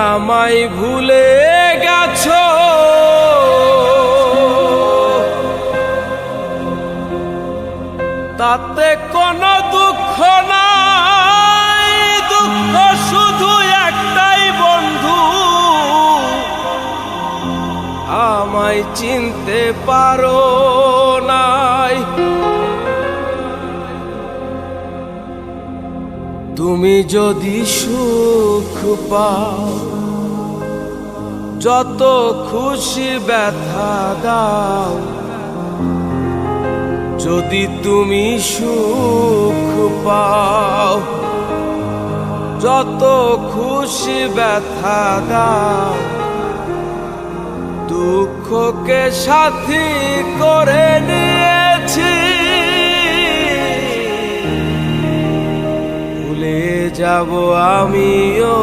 আমায় ভুলে গেছো, তাতে কোনো দুঃখ নাই। দুঃখ শুধু একটাই বন্ধু, আমায় চিনতে পারো নাই। তুমি যদি সুখ পাও, যত খুশি ব্যথা দাও। যদি তুমি সুখ পাও, যত খুশি ব্যথা দাও। দুঃখকে সাথী করে নিয়েছি, ভুলে যাব আমিও।